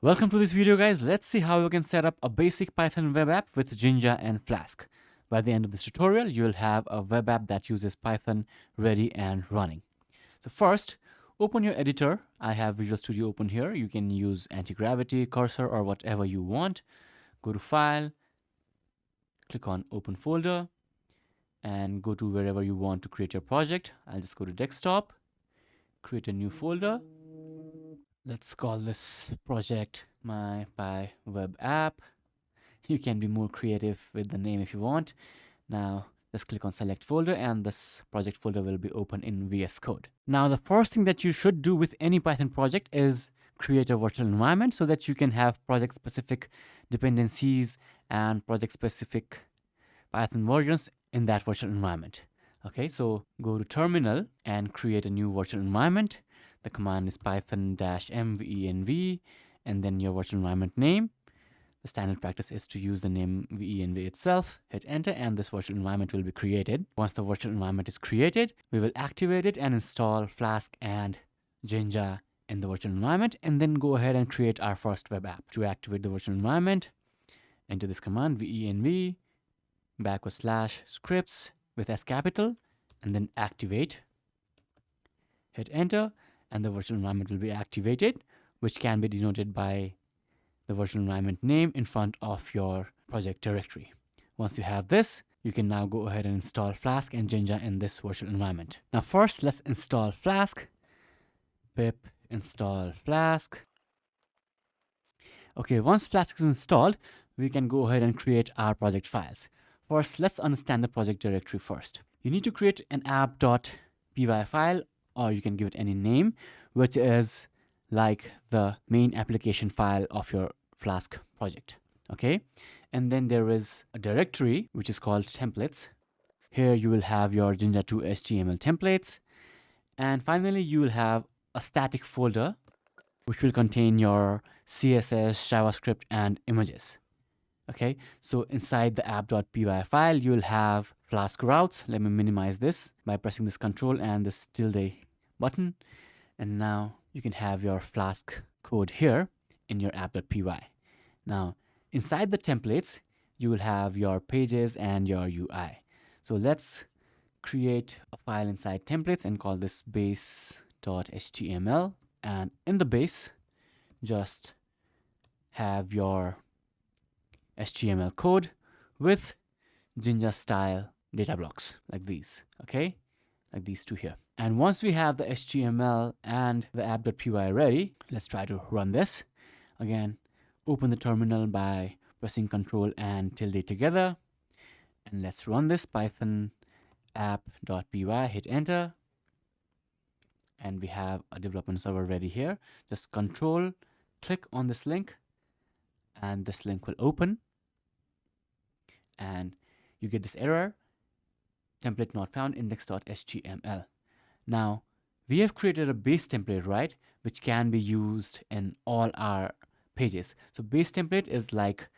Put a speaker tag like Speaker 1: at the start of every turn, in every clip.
Speaker 1: Welcome to this video, guys. Let's see how you can set up a basic Python web app with Jinja and Flask. By the end of this tutorial, you'll have a web app that uses Python ready and running. So first, open your editor. I have Visual Studio open here. You can use anti-gravity, cursor, or whatever you want. Go to File, click on Open Folder, and go to wherever you want to create your project. I'll just go to Desktop, create a new folder. Let's call this project my web app. You can be more creative with the name if you want. Now just click on select folder and this project folder will be open in VS Code. Now the first thing that you should do with any Python project is create a virtual environment so that you can have project specific dependencies and project specific Python versions in that virtual environment. Okay, so go to terminal and create a new virtual environment. The command is python-mvenv and then your virtual environment name. The standard practice is to use the name venv itself. Hit enter and this virtual environment will be created. Once the virtual environment is created, we will activate it and install Flask and Jinja in the virtual environment and then go ahead and create our first web app. To activate the virtual environment, enter this command venv /scripts with S capital and then activate. Hit enter and the virtual environment will be activated, which can be denoted by the virtual environment name in front of your project directory. Once you have this, you can now go ahead and install Flask and Jinja in this virtual environment. Now first, let's install Flask. Pip install Flask. Okay, once Flask is installed, we can go ahead and create our project files. First, let's understand the project directory first. You need to create an app.py file, or you can give it any name, which is like the main application file of your Flask project. Okay, and then there is a directory which is called templates. Here you will have your Jinja2 HTML templates, and finally you will have a static folder which will contain your CSS, JavaScript, and images. Okay, so inside the app.py file, you'll have Flask routes. Let me minimize this by pressing this control and this tilde button. And now you can have your Flask code here in your app.py. Now, inside the templates, you will have your pages and your UI. So let's create a file inside templates and call this base.html. And in the base, just have your HTML code with Jinja style data blocks like these, okay? Like these two here. And once we have the HTML and the app.py ready, let's try to run this. Again, open the terminal by pressing Ctrl and tilde together. And let's run this Python app.py, hit enter. And we have a development server ready here. Just Control, click on this link, and this link will open. And you get this error, template not found, index.html. Now, we have created a base template, right, which can be used in all our pages. So base template is like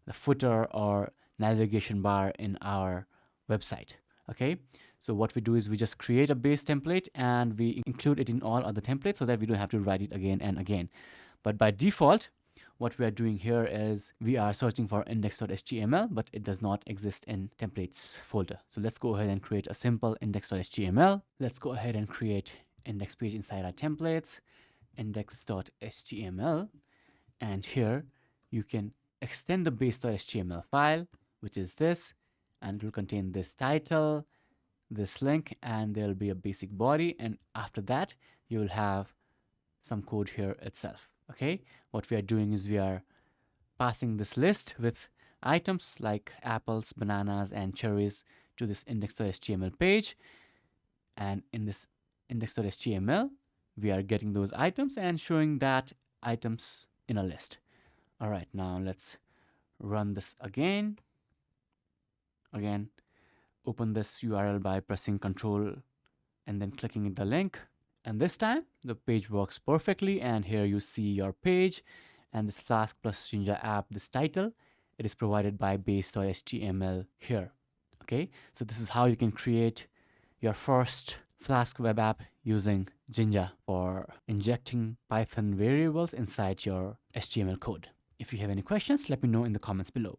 Speaker 1: the footer or navigation bar in our website. Okay, so what we do is we just create a base template and we include it in all other templates so that we don't have to write it again and again. But by default, what we are doing here is we are searching for index.html, but it does not exist in templates folder. So let's go ahead and create a simple index.html. Let's go ahead and create index page inside our templates, index.html. And here you can extend the base.html file, which is this, and it will contain this title, this link, and there'll be a basic body. And after that, you will have some code here itself. Okay, what we are doing is we are passing this list with items like apples, bananas, and cherries to this index.html page. And in this index.html, we are getting those items and showing that items in a list. All right, now let's run this again. Again, open this URL by pressing Ctrl and then clicking the link. And this time the page works perfectly, and here you see your page and this Flask plus Jinja app, this title, it is provided by base.html here. Okay, so this is how you can create your first Flask web app using Jinja for injecting Python variables inside your HTML code. If you have any questions, let me know in the comments below.